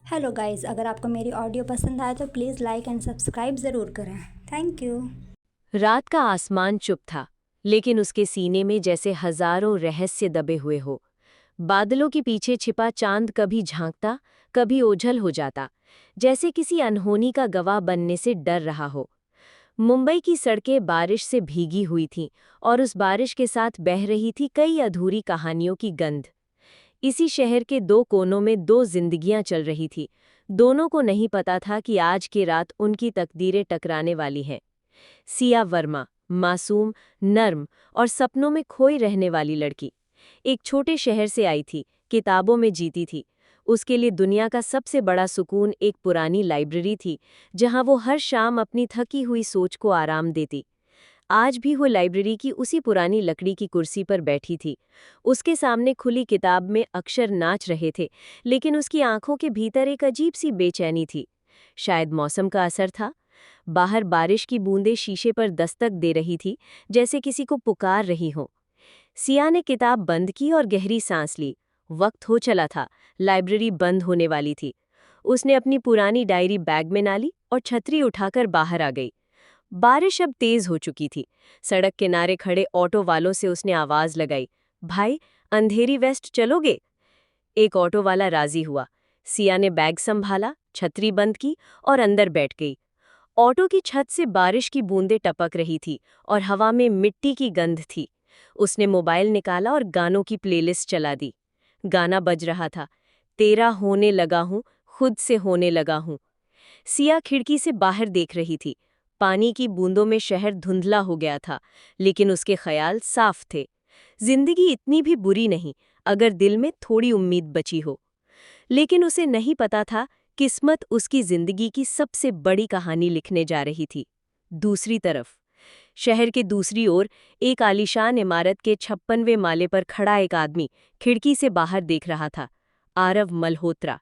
Hello guys, अगर आपको मेरी ऑडियो पसंद आए तो प्लीज़ लाइक एंड सब्सक्राइब ज़रूर करें। Thank you. रात का आसमान चुप था, लेकिन उसके सीने में जैसे हजारों रहस्य दबे हुए हो। बादलों के पीछे छिपा चांद कभी झांकता, कभी ओझल हो जाता, जैसे किसी अनहोनी का गवाह बनने से डर रहा हो। मुंबई की सड़कें बारिश से भीगी हुई थीं, और उस बारिश के साथ बह रही थी कई अधूरी कहानियों की गंध। इसी शहर के दो कोनों में दो जिंदगियां चल रही थी। दोनों को नहीं पता था कि आज की रात उनकी तकदीरें टकराने वाली हैं। सिया वर्मा, मासूम, नर्म और सपनों में खोई रहने वाली लड़की, एक छोटे शहर से आई थी, किताबों में जीती थी। उसके लिए दुनिया का सबसे बड़ा सुकून एक पुरानी लाइब्रेरी थी, जहां वो हर शाम अपनी थकी हुई सोच को आराम देती। आज भी वो लाइब्रेरी की उसी पुरानी लकड़ी की कुर्सी पर बैठी थी। उसके सामने खुली किताब में अक्षर नाच रहे थे, लेकिन उसकी आंखों के भीतर एक अजीब सी बेचैनी थी। शायद मौसम का असर था। बाहर बारिश की बूंदें शीशे पर दस्तक दे रही थी, जैसे किसी को पुकार रही हो। सिया ने किताब बंद की और गहरी सांस ली। वक्त हो चला था, लाइब्रेरी बंद होने वाली थी। उसने अपनी पुरानी डायरी बैग में डाली और छतरी उठाकर बाहर आ गई। बारिश अब तेज हो चुकी थी। सड़क किनारे खड़े ऑटो वालों से उसने आवाज लगाई, भाई, अंधेरी वेस्ट चलोगे? एक ऑटो वाला राजी हुआ। सिया ने बैग संभाला, छतरी बंद की और अंदर बैठ गई। ऑटो की छत से बारिश की बूंदें टपक रही थी और हवा में मिट्टी की गंध थी। उसने मोबाइल निकाला और गानों की प्लेलिस्ट चला दी। गाना बज रहा था, तेरा होने लगा हूँ, खुद से होने लगा हूँ। सिया खिड़की से बाहर देख रही थी। पानी की बूंदों में शहर धुंधला हो गया था, लेकिन उसके ख्याल साफ थे। जिंदगी इतनी भी बुरी नहीं, अगर दिल में थोड़ी उम्मीद बची हो। लेकिन उसे नहीं पता था, किस्मत उसकी जिंदगी की सबसे बड़ी कहानी लिखने जा रही थी। दूसरी तरफ, शहर के दूसरी ओर, एक आलीशान इमारत के 56वें माले पर खड़ा एक आदमी खिड़की से बाहर देख रहा था। आरव मल्होत्रा।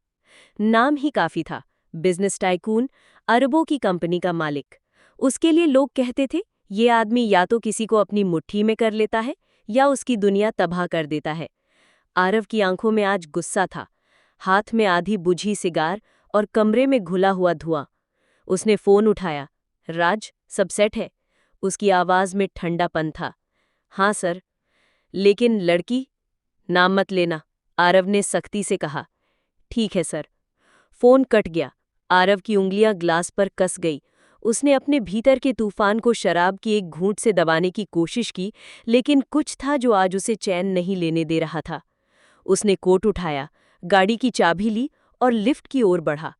नाम ही काफी था। बिजनेस टाइकून, अरबों की कंपनी का मालिक। उसके लिए लोग कहते थे, ये आदमी या तो किसी को अपनी मुट्ठी में कर लेता है, या उसकी दुनिया तबाह कर देता है। आरव की आंखों में आज गुस्सा था, हाथ में आधी बुझी सिगार और कमरे में घुला हुआ धुआं। उसने फोन उठाया। राज, सब सेट है? उसकी आवाज में ठंडापन था। हाँ सर। लेकिन लड़की? नाम मत लेना, आरव ने सख्ती से कहा। ठीक है सर। फोन कट गया। आरव की उंगलियां ग्लास पर कस गई। उसने अपने भीतर के तूफान को शराब की एक घूंट से दबाने की कोशिश की, लेकिन कुछ था जो आज उसे चैन नहीं लेने दे रहा था। उसने कोट उठाया, गाड़ी की चाबी ली और लिफ्ट की ओर बढ़ा।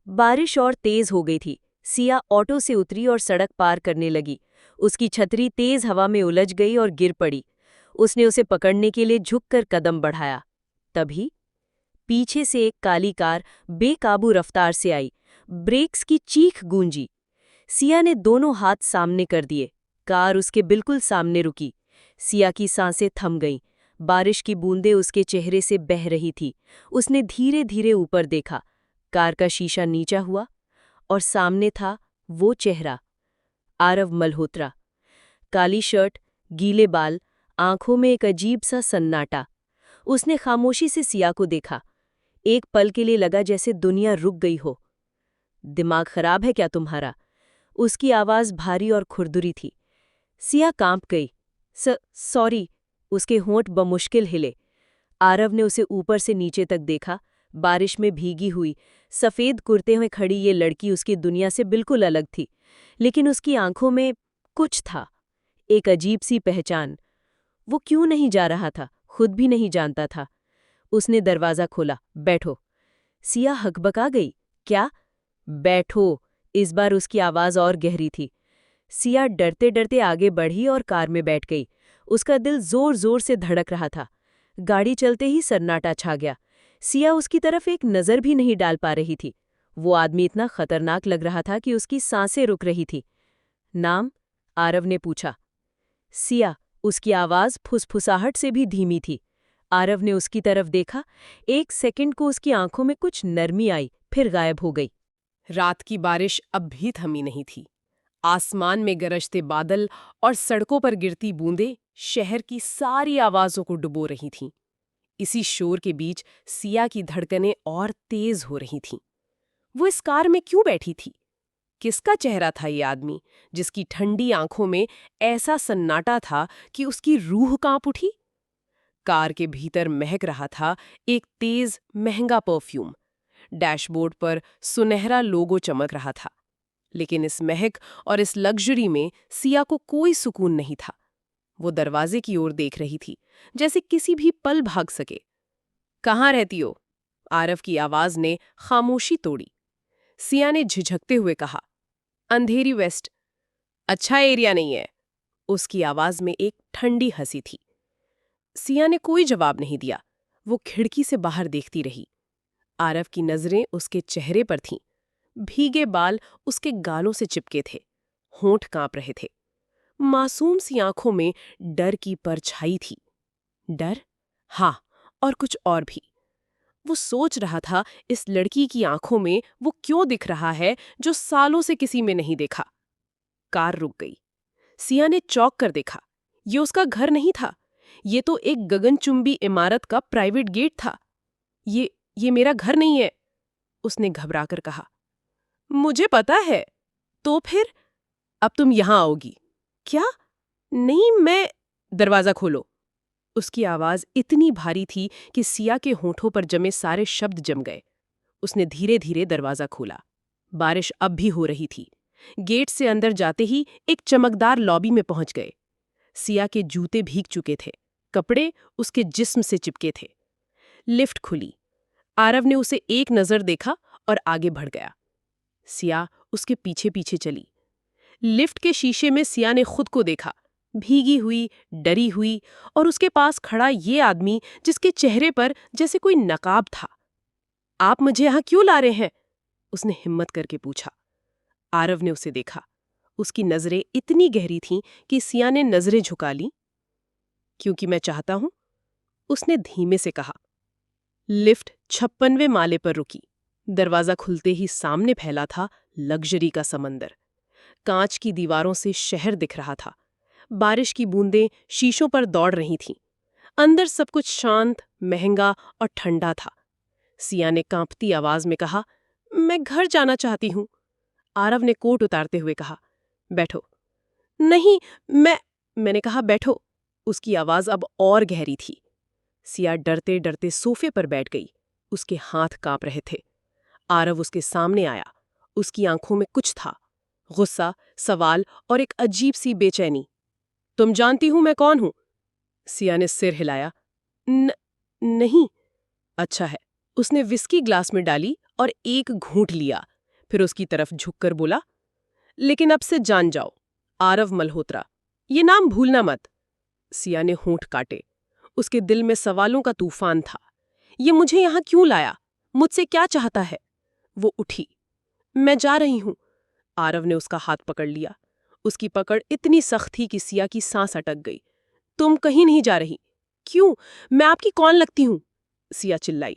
बारिश और तेज हो गई थी। सिया ऑटो से उतरी और सड़क पार करने लगी। उसकी छतरी तेज हवा में उलझ गई और गिर पड़ी। उसने उसे पकड़ने के लिए झुककर कदम बढ़ाया। तभी पीछे से एक काली कार बेकाबू रफ्तार से आई। ब्रेक्स की चीख गूंजी। सिया ने दोनों हाथ सामने कर दिए। कार उसके बिल्कुल सामने रुकी। सिया की सांसें थम गईं। बारिश की बूंदें उसके चेहरे से बह रही थी। उसने धीरे धीरे ऊपर देखा। कार का शीशा नीचा हुआ और सामने था वो चेहरा, आरव मल्होत्रा। काली शर्ट, गीले बाल, आंखों में एक अजीब सा सन्नाटा। उसने खामोशी से सिया को देखा। एक पल के लिए लगा जैसे दुनिया रुक गई हो। दिमाग खराब है क्या तुम्हारा? उसकी आवाज भारी और खुरदुरी थी। सिया कांप गई। सॉरी। उसके होंठ बमुश्किल हिले। आरव ने उसे ऊपर से नीचे तक देखा। बारिश में भीगी हुई, सफेद कुर्ते में खड़ी ये लड़की उसकी दुनिया से बिल्कुल अलग थी, लेकिन उसकी आंखों में कुछ था, एक अजीब सी पहचान। वो क्यों नहीं जा रहा था, खुद भी नहीं जानता था। उसने दरवाजा खोला। बैठो। सिया हकबका गई। क्या? बैठो। इस बार उसकी आवाज और गहरी थी। सिया डरते डरते आगे बढ़ी और कार में बैठ गई। उसका दिल जोर जोर से धड़क रहा था। गाड़ी चलते ही सन्नाटा छा गया। सिया उसकी तरफ एक नजर भी नहीं डाल पा रही थी। वो आदमी इतना खतरनाक लग रहा था कि उसकी सांसें रुक रही थी। नाम? आरव ने पूछा। सिया। उसकी आवाज फुसफुसाहट से भी धीमी थी। आरव ने उसकी तरफ देखा। एक सेकंड को उसकी आंखों में कुछ नरमी आई, फिर गायब हो गई। रात की बारिश अब भी थमी नहीं थी। आसमान में गरजते बादल और सड़कों पर गिरती बूंदें शहर की सारी आवाजों को डुबो रही थीं। इसी शोर के बीच सिया की धड़कनें और तेज हो रही थीं। वो इस कार में क्यों बैठी थी? किसका चेहरा था ये आदमी, जिसकी ठंडी आंखों में ऐसा सन्नाटा था कि उसकी रूह कांप उठी? कार के भीतर महक रहा था एक तेज, महंगा परफ्यूम। डैशबोर्ड पर सुनहरा लोगो चमक रहा था। लेकिन इस महक और इस लग्जरी में सिया को कोई सुकून नहीं था। वो दरवाजे की ओर देख रही थी, जैसे किसी भी पल भाग सके। कहाँ रहती हो? आरव की आवाज ने खामोशी तोड़ी। सिया ने झिझकते हुए कहा, अंधेरी वेस्ट। अच्छा एरिया नहीं है। उसकी आवाज में एक ठंडी हंसी थी। सिया ने कोई जवाब नहीं दिया। वो खिड़की से बाहर देखती रही। आरव की नजरें उसके चेहरे पर थीं। भीगे बाल उसके गालों से चिपके थे। होंठ कांप रहे थे। मासूम सी आंखों में डर की परछाई थी। डर? हाँ, और कुछ और भी। वो सोच रहा था, इस लड़की की आंखों में वो क्यों दिख रहा है जो सालों से किसी में नहीं देखा। कार रुक गई। सिया ने चौंक कर देखा। ये उसका घर नहीं था। ये तो एक गगनचुंबी इमारत का प्राइवेट गेट था। ये मेरा घर नहीं है, उसने घबराकर कहा। मुझे पता है। तो फिर? अब तुम यहां आओगी? क्या? नहीं, मैं। दरवाजा खोलो। उसकी आवाज इतनी भारी थी कि सिया के होठों पर जमे सारे शब्द जम गए। उसने धीरे धीरे दरवाजा खोला। बारिश अब भी हो रही थी। गेट से अंदर जाते ही एक चमकदार लॉबी में पहुंच गए। सिया के जूते भीग चुके थे। कपड़े उसके जिस्म से चिपके थे। लिफ्ट खुली। आरव ने उसे एक नजर देखा और आगे बढ़ गया। सिया उसके पीछे पीछे चली। लिफ्ट के शीशे में सिया ने खुद को देखा, भीगी हुई, डरी हुई, और उसके पास खड़ा ये आदमी जिसके चेहरे पर जैसे कोई नकाब था। आप मुझे यहां क्यों ला रहे हैं? उसने हिम्मत करके पूछा। आरव ने उसे देखा। उसकी नजरें इतनी गहरी थीं कि सिया ने नजरें झुका लीं। क्योंकि मैं चाहता हूं, उसने धीमे से कहा। लिफ्ट 56वें माले पर रुकी। दरवाजा खुलते ही सामने फैला था लग्जरी का समंदर। कांच की दीवारों से शहर दिख रहा था। बारिश की बूंदें शीशों पर दौड़ रही थीं। अंदर सब कुछ शांत, महंगा और ठंडा था। सिया ने कांपती आवाज में कहा, मैं घर जाना चाहती हूं। आरव ने कोट उतारते हुए कहा, बैठो। नहीं, मैंने कहा बैठो। उसकी आवाज अब और गहरी थी। सिया डरते डरते सोफे पर बैठ गई। उसके हाथ कांप रहे थे। आरव उसके सामने आया। उसकी आंखों में कुछ था, गुस्सा, सवाल और एक अजीब सी बेचैनी। तुम जानती हूं मैं कौन हूं? सिया ने सिर हिलाया। नहीं। अच्छा है। उसने विस्की ग्लास में डाली और एक घूंट लिया। फिर उसकी तरफ झुककर बोला, लेकिन अब से जान जाओ, आरव मल्होत्रा। ये नाम भूलना मत। सिया ने होंठ काटे। उसके दिल में सवालों का तूफान था। ये मुझे यहां क्यों लाया? मुझसे क्या चाहता है? वो उठी। मैं जा रही हूं। आरव ने उसका हाथ पकड़ लिया। उसकी पकड़ इतनी सख्त थी कि सिया की सांस अटक गई। तुम कहीं नहीं जा रही। क्यों? मैं आपकी कौन लगती हूं? सिया चिल्लाई।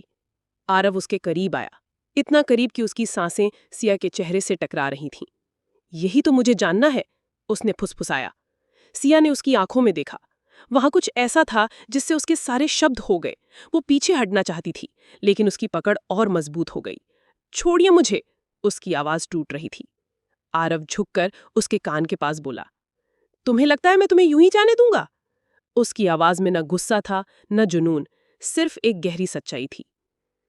आरव उसके करीब आया, इतना करीब कि उसकी सांसें सिया के चेहरे से टकरा रही थीं। यही तो मुझे जानना है, उसने फुसफुसाया। सिया ने उसकी आंखों में देखा। वहां कुछ ऐसा था जिससे उसके सारे शब्द हो गए। वो पीछे हटना चाहती थी, लेकिन उसकी पकड़ और मजबूत हो गई। छोड़िए मुझे, उसकी आवाज टूट रही थी। आरव झुककर उसके कान के पास बोला, तुम्हें लगता है मैं तुम्हें यूं ही जाने दूंगा? उसकी आवाज में न गुस्सा था, न जुनून, सिर्फ एक गहरी सच्चाई थी।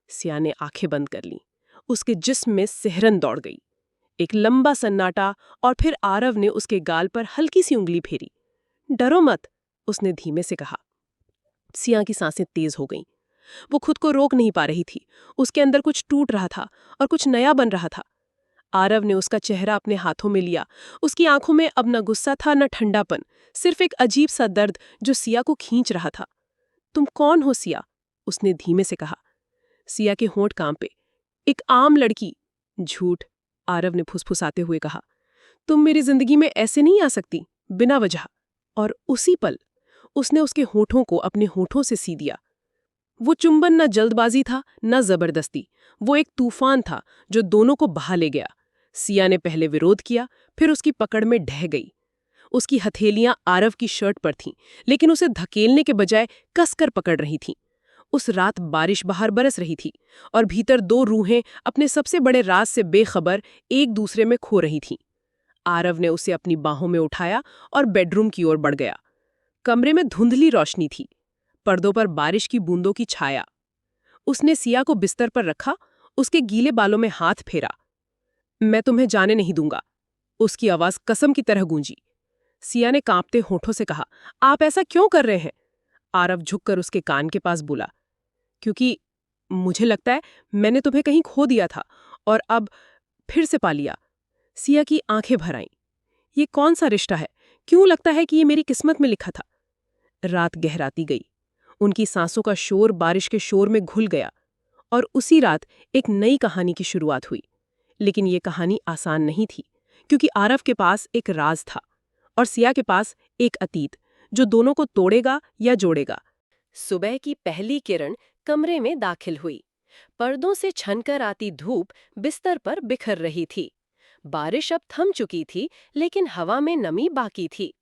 सिया ने आंखें बंद कर लीं। उसके जिस्म में सिहरन दौड़ गई। एक लंबा सन्नाटा, और फिर आरव ने उसके गाल पर हल्की सी उंगली फेरी। डरो मत, उसने धीमे से कहा। सिया की सांसें तेज हो गईं। वो खुद को रोक नहीं पा रही थी। उसके अंदर कुछ टूट रहा था और कुछ नया बन रहा था। आरव ने उसका चेहरा अपने हाथों में लिया। उसकी आंखों में अब न गुस्सा था, न ठंडापन, सिर्फ एक अजीब सा दर्द जो सिया को खींच रहा था। तुम कौन हो सिया? उसने धीमे से कहा। सिया के होंठ कांपे। एक आम लड़की। झूठ, आरव ने फुसफुसाते हुए कहा। तुम मेरी जिंदगी में ऐसे नहीं आ सकती, बिना वजह। और उसी पल उसने उसके होठों को अपने होठों से सी दिया। वो चुंबन न जल्दबाजी था, न जबरदस्ती। वो एक तूफान था जो दोनों को बहा ले गया। सिया ने पहले विरोध किया, फिर उसकी पकड़ में ढह गई। उसकी हथेलियां आरव की शर्ट पर थीं, लेकिन उसे धकेलने के बजाय कसकर पकड़ रही थीं। उस रात बारिश बाहर बरस रही थी और भीतर दो रूहें अपने सबसे बड़े राज से बेखबर एक दूसरे में खो रही थीं। आरव ने उसे अपनी बाहों में उठाया और बेडरूम की ओर बढ़ गया। कमरे में धुंधली रोशनी थी, पर्दों पर बारिश की बूंदों की छाया। उसने सिया को बिस्तर पर रखा, उसके गीले बालों में हाथ फेरा। मैं तुम्हें जाने नहीं दूंगा, उसकी आवाज कसम की तरह गूंजी। सिया ने कांपते होठों से कहा, आप ऐसा क्यों कर रहे हैं? आरव झुककर उसके कान के पास बोला, क्योंकि मुझे लगता है मैंने तुम्हें कहीं खो दिया था और अब फिर से पा लिया। सिया की आंखें भर आईं। ये कौन सा रिश्ता है? क्यों लगता है कि ये मेरी किस्मत में लिखा था? रात गहराती गई। उनकी सांसों का शोर बारिश के शोर में घुल गया और उसी रात एक नई कहानी की शुरुआत हुई। लेकिन ये कहानी आसान नहीं थी, क्योंकि आरव के पास एक राज था और सिया के पास एक अतीत जो दोनों को तोड़ेगा या जोड़ेगा। सुबह की पहली किरण कमरे में दाखिल हुई। पर्दों से छनकर आती धूप बिस्तर पर बिखर रही थी। बारिश अब थम चुकी थी, लेकिन हवा में नमी बाकी थी।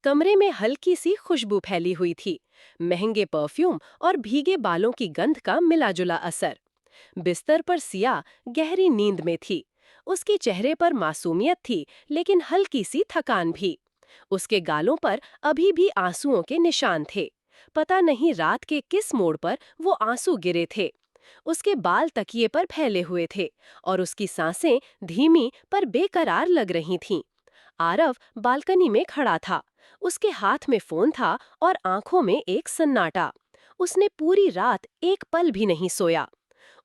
कमरे में हल्की सी खुशबू फैली हुई थी, महंगे परफ्यूम और भीगे बालों की गंध का मिला-जुला असर। बिस्तर पर सिया गहरी नींद में थी। उसके चेहरे पर मासूमियत थी, लेकिन हल्की सी थकान भी। उसके गालों पर अभी भी आंसुओं के निशान थे। पता नहीं रात के किस मोड़ पर वो आंसू गिरे थे। उसके बाल तकिए पर फैले हुए थे और उसकी सांसें धीमी पर बेकरार लग रही थीं। आरव बालकनी में खड़ा था। उसके हाथ में फोन था और आंखों में एक सन्नाटा। उसने पूरी रात एक पल भी नहीं सोया।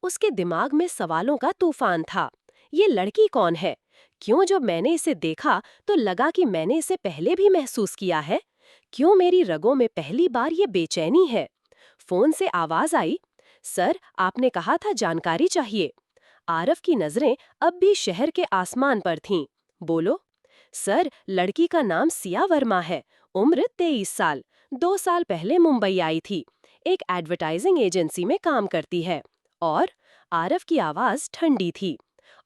उसके दिमाग में सवालों का तूफान था। ये लड़की कौन है? क्यों जब मैंने इसे देखा तो लगा कि मैंने इसे पहले भी महसूस किया है? क्यों मेरी रगों में पहली बार ये बेचैनी है? फोन से आवाज आई, सर, आपने कहा था जानकारी चाहिए। आरव की नजरें अब भी शहर के आसमान पर थीं। बोलो। सर, लड़की का नाम सिया वर्मा है, उम्र 23 साल, 2 साल पहले मुंबई आई थी, एक एडवर्टाइजिंग एजेंसी में काम करती है। और आरव की आवाज ठंडी थी।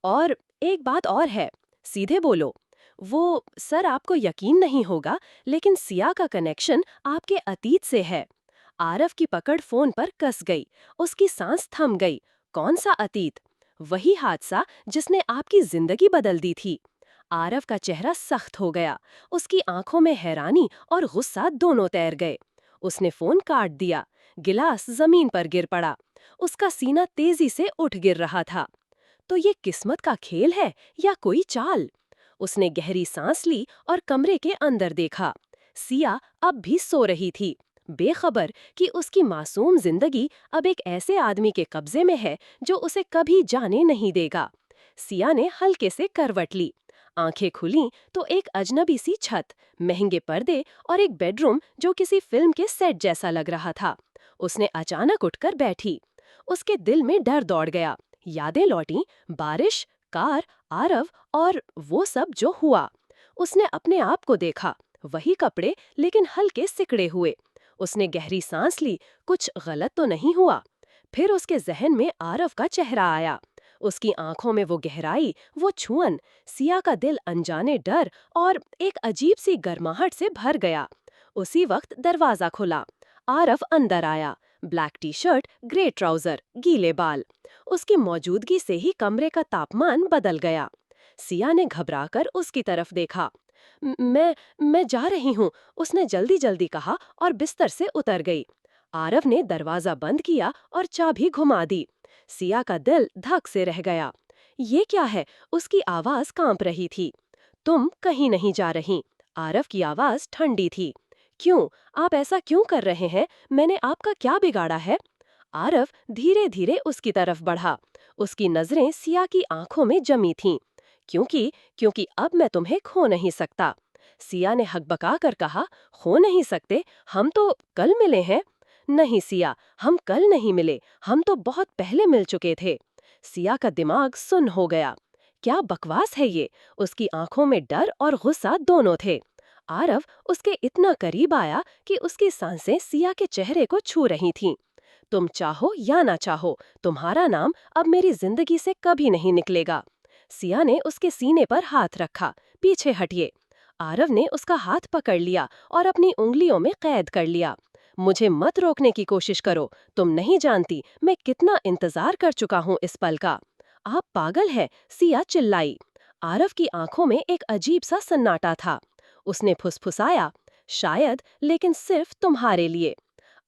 और एक बात और है, सीधे बोलो। वो, सर, आपको यकीन नहीं होगा, लेकिन सिया का कनेक्शन आपके अतीत से है। आरव की पकड़ फोन पर कस गई। उसकी सांस थम गई। कौन सा अतीत? वही हादसा जिसने आपकी जिंदगी बदल दी थी। आरव का चेहरा सख्त हो गया। उसकी आंखों में हैरानी और गुस्सा दोनों तैर गए। उसने फोन काट दिया। गिलास जमीन पर गिर पड़ा। उसका सीना तेजी से उठ गिर रहा था। तो ये किस्मत का खेल है या कोई चाल? उसने गहरी सांस ली और कमरे के अंदर देखा। सिया अब भी सो रही थी, बेखबर कि उसकी मासूम जिंदगी अब एक ऐसे आदमी के कब्जे में है जो उसे कभी जाने नहीं देगा। सिया ने हल्के से करवट ली। आंखें खुलीं तो एक अजनबी सी छत, महंगे पर्दे और एक बेडरूम जो किसी फिल्म के सेट जैसा लग रहा था। उसने अचानक उठकर बैठी। उसके दिल में डर दौड़ गया। यादें लौटीं, बारिश, कार, आरव और वो सब जो हुआ। उसने अपने आप को देखा, वही कपड़े लेकिन हल्के सिकड़े हुए। उसने गहरी सांस ली, कुछ गलत तो नहीं हुआ। फिर उसके जहन में आरव का चेहरा आया। उसकी आंखों में वो गहराई, वो छुअन। सिया का दिल अनजाने डर और एक अजीब सी गर्माहट से भर गया। उसी वक्त दरवाजा खुला। आरव अंदर आया। Black T shirt, grey trouser, गीले बाल। उसकी मौजूदगी से ही कमरे का तापमान बदल गया। सिया ने घबराकर उसकी तरफ देखा। मैं जा रही हूँ, उसने जल्दी जल्दी कहा और बिस्तर से उतर गई। आरव ने दरवाजा बंद किया और चाबी घुमा दी। सिया का दिल धक से रह गया। ये क्या है? उसकी आवाज कांप रही थी। तुम कहीं नहीं जा रही। आरव की आवाज ठंडी थी। क्यों? आप ऐसा क्यों कर रहे हैं? मैंने आपका क्या बिगाड़ा है? आरव धीरे धीरे उसकी तरफ बढ़ा। उसकी नजरें सिया की आंखों में जमी थीं। क्योंकि अब मैं तुम्हें खो नहीं सकता। सिया ने हकबका कर कहा, खो नहीं सकते? हम तो कल मिले हैं। नहीं सिया, हम कल नहीं मिले, हम तो बहुत पहले मिल चुके थे। सिया का दिमाग सुन्न हो गया। क्या बकवास है ये? उसकी आंखों में डर और गुस्सा दोनों थे। आरव उसके इतना करीब आया कि उसकी सांसें सिया के चेहरे को छू रही थीं। तुम चाहो या ना चाहो, तुम्हारा नाम अब मेरी जिंदगी से कभी नहीं निकलेगा। सिया ने उसके सीने पर हाथ रखा। पीछे हटिए। आरव ने उसका हाथ पकड़ लिया और अपनी उंगलियों में कैद कर लिया। मुझे मत रोकने की कोशिश करो, तुम नहीं जानती मैं कितना इंतजार कर चुका हूँ इस पल का। आप पागल है, सिया चिल्लाई। आरव की आंखों में एक अजीब सा सन्नाटा था। उसने फुसफुसाया, शायद, लेकिन सिर्फ तुम्हारे लिए।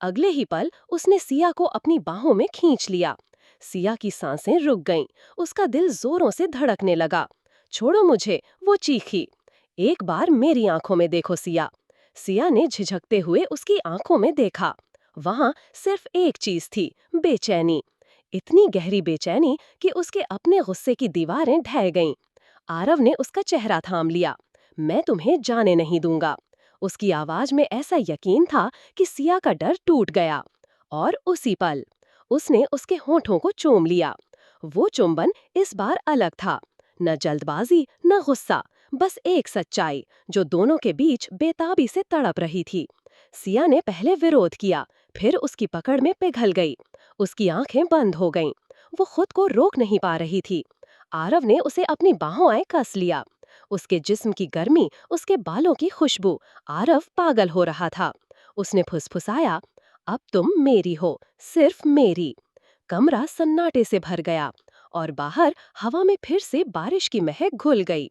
अगले ही पल उसने सिया को अपनी बाहों में खींच लिया। सिया की सांसें रुक गईं, उसका दिल जोरों से धड़कने लगा। छोड़ो मुझे, वो चीखी। एक बार मेरी आंखों में देखो सिया। सिया ने झिझकते हुए उसकी आंखों में देखा। वहां सिर्फ एक चीज थी, बेचैनी। इतनी गहरी बेचैनी कि उसके अपने गुस्से की दीवारें ढह गईं। आरव ने उसका चेहरा थाम लिया। मैं तुम्हें जाने नहीं दूंगा। उसकी आवाज में ऐसा यकीन था कि सिया का डर टूट गया। और उसी पल उसने उसके होठों को चूम लिया। वो चुंबन इस बार अलग था। न जल्दबाजी न गुस्सा, बस एक सच्चाई जो दोनों के बीच बेताबी से तड़प रही थी। सिया ने पहले विरोध किया, फिर उसकी पकड़ में पिघल गई। उसकी आंखें बंद हो गईं। वो खुद को रोक नहीं पा रही थी। आरव ने उसे अपनी बाहों आए कस लिया। उसके जिस्म की गर्मी, उसके बालों की खुशबू। आरव पागल हो रहा था। उसने फुसफुसाया, अब तुम मेरी हो, सिर्फ मेरी। कमरा सन्नाटे से भर गया और बाहर हवा में फिर से बारिश की महक घुल गई।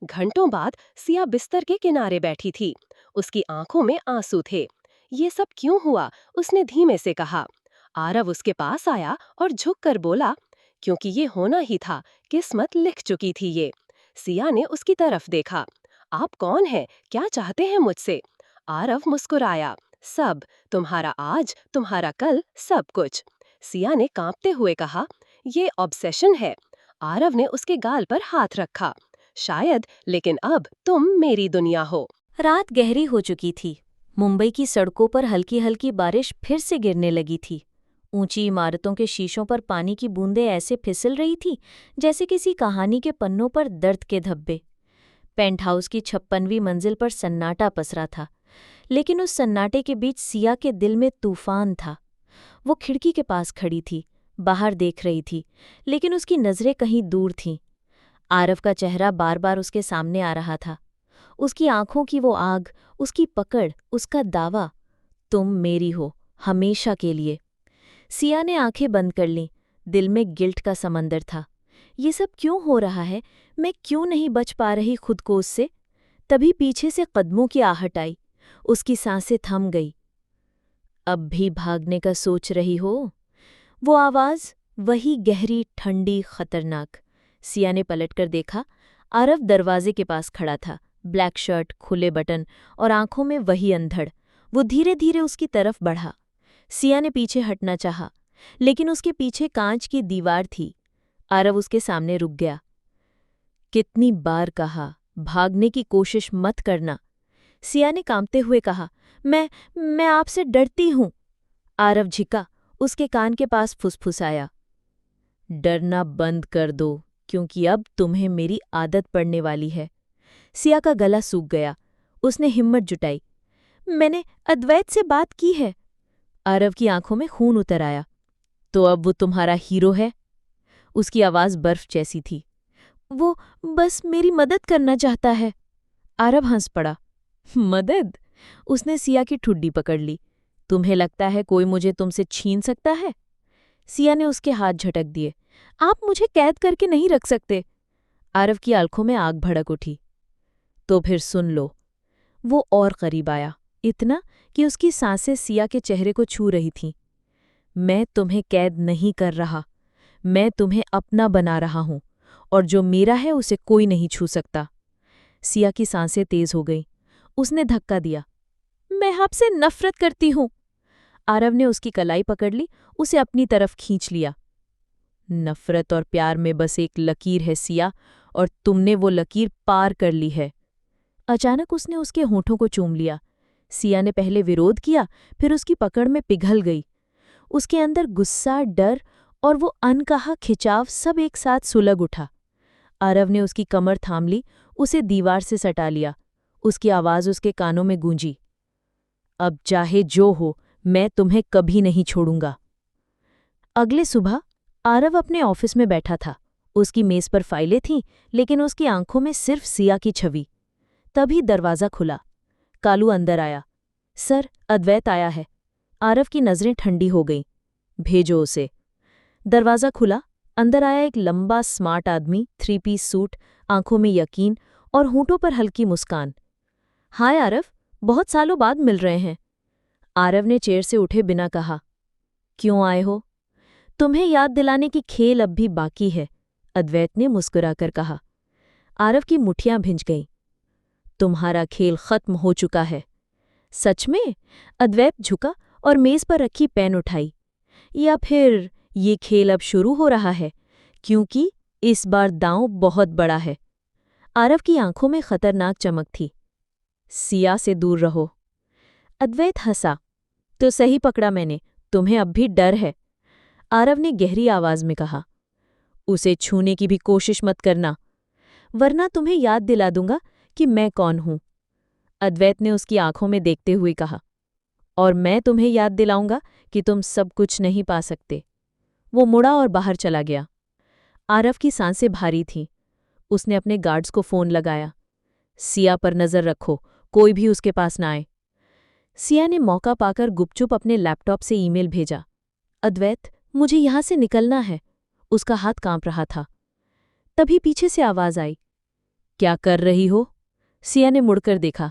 घंटों बाद सिया बिस्तर के किनारे बैठी थी। उसकी आंखों में आंसू थे। ये सब क्यों हुआ? उसने धीमे से कहा। आरव उसके पास आया और झुककर बोला, क्योंकि ये होना ही था, किस्मत लिख चुकी थी ये। सिया ने उसकी तरफ देखा। आप कौन हैं? क्या चाहते हैं मुझसे? आरव मुस्कुराया। सब, तुम्हारा आज, तुम्हारा कल, सब कुछ। सिया ने कांपते हुए कहा, ये ऑब्सेशन है। आरव ने उसके गाल पर हाथ रखा। शायद, लेकिन अब तुम मेरी दुनिया हो। रात गहरी हो चुकी थी। मुंबई की सड़कों पर हल्की हल्की बारिश फिर से गिरने लगी थी। ऊंची इमारतों के शीशों पर पानी की बूंदें ऐसे फिसल रही थी जैसे किसी कहानी के पन्नों पर दर्द के धब्बे। पेंटहाउस की 56वीं मंजिल पर सन्नाटा पसरा था, लेकिन उस सन्नाटे के बीच सिया के दिल में तूफान था। वो खिड़की के पास खड़ी थी, बाहर देख रही थी, लेकिन उसकी नजरें कहीं दूर थीं। आरव का चेहरा बार बार उसके सामने आ रहा था। उसकी आंखों की वो आग, उसकी पकड़, उसका दावा, तुम मेरी हो, हमेशा के लिए। सिया ने आंखें बंद कर लीं। दिल में गिल्ट का समंदर था। ये सब क्यों हो रहा है? मैं क्यों नहीं बच पा रही खुद को उससे? तभी पीछे से कदमों की आहट आई। उसकी सांसें थम गई। अब भी भागने का सोच रही हो? वो आवाज, वही गहरी, ठंडी, खतरनाक। सिया ने पलटकर देखा। आरव दरवाजे के पास खड़ा था, ब्लैक शर्ट, खुले बटन और आंखों में वही अंधड़। वो धीरे धीरे उसकी तरफ बढ़ा। सिया ने पीछे हटना चाहा, लेकिन उसके पीछे कांच की दीवार थी। आरव उसके सामने रुक गया। कितनी बार कहा, भागने की कोशिश मत करना। सिया ने कांपते हुए कहा, मैं आपसे डरती हूं। आरव झिका, उसके कान के पास फुसफुसाया, डरना बंद कर दो, क्योंकि अब तुम्हें मेरी आदत पड़ने वाली है। सिया का गला सूख गया। उसने हिम्मत जुटाई, मैंने अद्वैत से बात की है। आरव की आंखों में खून उतर आया। तो अब वो तुम्हारा हीरो है? उसकी आवाज बर्फ जैसी थी। वो बस मेरी मदद करना चाहता है। आरव हंस पड़ा। मदद? उसने सिया की ठुड्डी पकड़ ली। तुम्हें लगता है कोई मुझे तुमसे छीन सकता है? सिया ने उसके हाथ झटक दिए। आप मुझे कैद करके नहीं रख सकते। आरव की आंखों में आग भड़क उठी। तो फिर सुन लो। वो और करीब आया, इतना कि उसकी सांसें सिया के चेहरे को छू रही थीं। मैं तुम्हें कैद नहीं कर रहा, मैं तुम्हें अपना बना रहा हूं, और जो मेरा है उसे कोई नहीं छू सकता। सिया की सांसें तेज हो गईं। उसने धक्का दिया। मैं आपसे नफरत करती हूं। आरव ने उसकी कलाई पकड़ ली, उसे अपनी तरफ खींच लिया। नफरत और प्यार में बस एक लकीर है सिया, और तुमने वो लकीर पार कर ली है। अचानक उसने उसके होठों को चूम लिया। सिया ने पहले विरोध किया, फिर उसकी पकड़ में पिघल गई। उसके अंदर गुस्सा, डर और वो अनकहा खिंचाव सब एक साथ सुलग उठा। आरव ने उसकी कमर थाम ली, उसे दीवार से सटा लिया। उसकी आवाज उसके कानों में गूंजी, अब चाहे जो हो, मैं तुम्हें कभी नहीं छोड़ूंगा। अगले सुबह आरव अपने ऑफिस में बैठा था। उसकी मेज पर फाइलें थीं, लेकिन उसकी आंखों में सिर्फ सिया की छवि। तभी दरवाज़ा खुला। कालू अंदर आया। सर, अद्वैत आया है। आरव की नजरें ठंडी हो गईं। भेजो उसे। दरवाज़ा खुला। अंदर आया एक लंबा स्मार्ट आदमी, 3 पीस सूट, आंखों में यकीन और होंठों पर हल्की मुस्कान। हाय आरव, बहुत सालों बाद मिल रहे हैं। आरव ने चेयर से उठे बिना कहा। क्यों आए हो? तुम्हें याद दिलाने की खेल अब भी बाकी है, अद्वैत ने मुस्कुराकर कहा। आरव की मुठियां भिंच गईं। तुम्हारा खेल खत्म हो चुका है। सच में? अद्वैत झुका और मेज पर रखी पेन उठाई। या फिर ये खेल अब शुरू हो रहा है, क्योंकि इस बार दांव बहुत बड़ा है। आरव की आंखों में खतरनाक चमक थी। सिया से दूर रहो। अद्वैत हंसा। तो सही पकड़ा मैंने, तुम्हें अब भी डर है। आरव ने गहरी आवाज में कहा। उसे छूने की भी कोशिश मत करना, वरना तुम्हें याद दिला दूंगा कि मैं कौन हूं। अद्वैत ने उसकी आंखों में देखते हुए कहा। और मैं तुम्हें याद दिलाऊंगा कि तुम सब कुछ नहीं पा सकते। वो मुड़ा और बाहर चला गया। आरव की सांसें भारी थीं। उसने अपने गार्ड्स को फोन लगाया। सिया पर नजर रखो, कोई भी उसके पास ना आए। सिया ने मौका पाकर गुपचुप अपने लैपटॉप से ईमेल भेजा। अद्वैत, मुझे यहां से निकलना है। उसका हाथ कांप रहा था। तभी पीछे से आवाज आई। क्या कर रही हो? सिया ने मुड़कर देखा।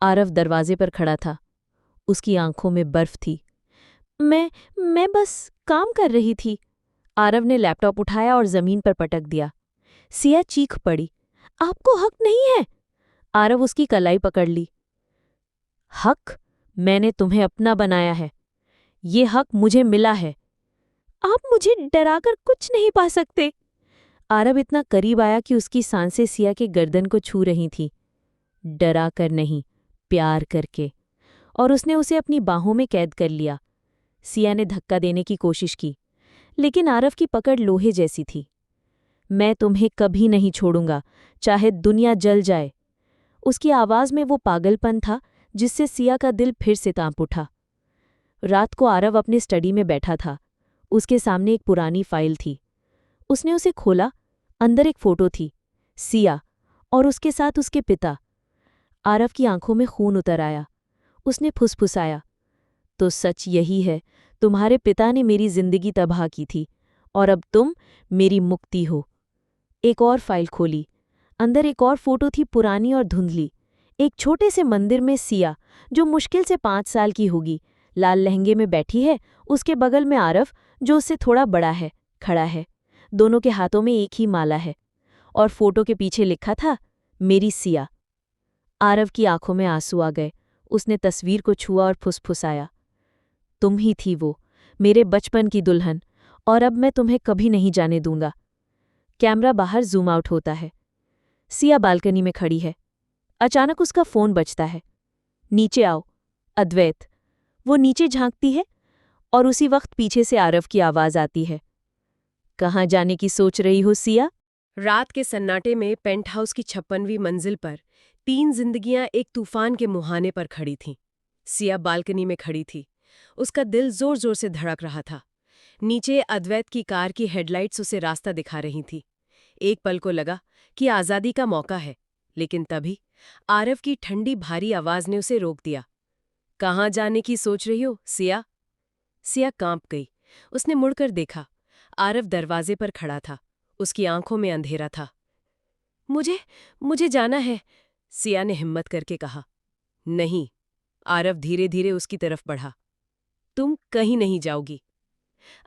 आरव दरवाजे पर खड़ा था। उसकी आंखों में बर्फ थी। मैं बस काम कर रही थी। आरव ने लैपटॉप उठाया और जमीन पर पटक दिया। सिया चीख पड़ी। आपको हक नहीं है। आरव उसकी कलाई पकड़ ली। हक? मैंने तुम्हें अपना बनाया है। ये हक मुझे मिला है। आप मुझे डराकर कुछ नहीं पा सकते। आरव इतना करीब आया कि उसकी सांसें सिया के गर्दन को छू रही थीं। डरा कर नहीं, प्यार करके। और उसने उसे अपनी बाहों में कैद कर लिया। सिया ने धक्का देने की कोशिश की, लेकिन आरव की पकड़ लोहे जैसी थी। मैं तुम्हें कभी नहीं छोड़ूंगा, चाहे दुनिया जल जाए। उसकी आवाज में वो पागलपन था जिससे सिया का दिल फिर से कांप उठा। रात को आरव अपने स्टडी में बैठा था। उसके सामने एक पुरानी फाइल थी। उसने उसे खोला। अंदर एक फोटो थी, सिया और उसके साथ उसके पिता। आरव की आंखों में खून उतर आया। उसने फुसफुसाया। तो सच यही है, तुम्हारे पिता ने मेरी जिंदगी तबाह की थी और अब तुम मेरी मुक्ति हो। एक और फाइल खोली। अंदर एक और फोटो थी, पुरानी और धुंधली। एक छोटे से मंदिर में सिया, जो मुश्किल से 5 साल की होगी, लाल लहंगे में बैठी है। उसके बगल में आरव, जो उससे थोड़ा बड़ा है, खड़ा है। दोनों के हाथों में एक ही माला है और फोटो के पीछे लिखा था, मेरी सिया। आरव की आंखों में आंसू आ गए। उसने तस्वीर को छुआ और फुसफुसाया। तुम ही थी वो, मेरे बचपन की दुल्हन, और अब मैं तुम्हें कभी नहीं जाने दूंगा। कैमरा बाहर जूम आउट होता है। सिया बालकनी में खड़ी है। अचानक उसका फोन बजता है। नीचे आओ, अद्वैत। वो नीचे झांकती है और उसी वक्त पीछे से आरव की आवाज आती है। कहाँ जाने की सोच रही हो सिया? रात के सन्नाटे में पेंट हाउस की 56वीं मंजिल पर 3 जिंदगियां एक तूफान के मुहाने पर खड़ी थीं। सिया बालकनी में खड़ी थी। उसका दिल जोर जोर से धड़क रहा था। नीचे अद्वैत की कार की हेडलाइट्स उसे रास्ता दिखा रही थी। एक पल को लगा कि आज़ादी का मौका है, लेकिन तभी आरव की ठंडी भारी आवाज ने उसे रोक दिया। कहाँ जाने की सोच रही हो, सिया? सिया कांप गई। उसने मुड़कर देखा। आरव दरवाजे पर खड़ा था। उसकी आंखों में अंधेरा था। मुझे जाना है, सिया ने हिम्मत करके कहा। नहीं। आरव धीरे धीरे उसकी तरफ बढ़ा। तुम कहीं नहीं जाओगी।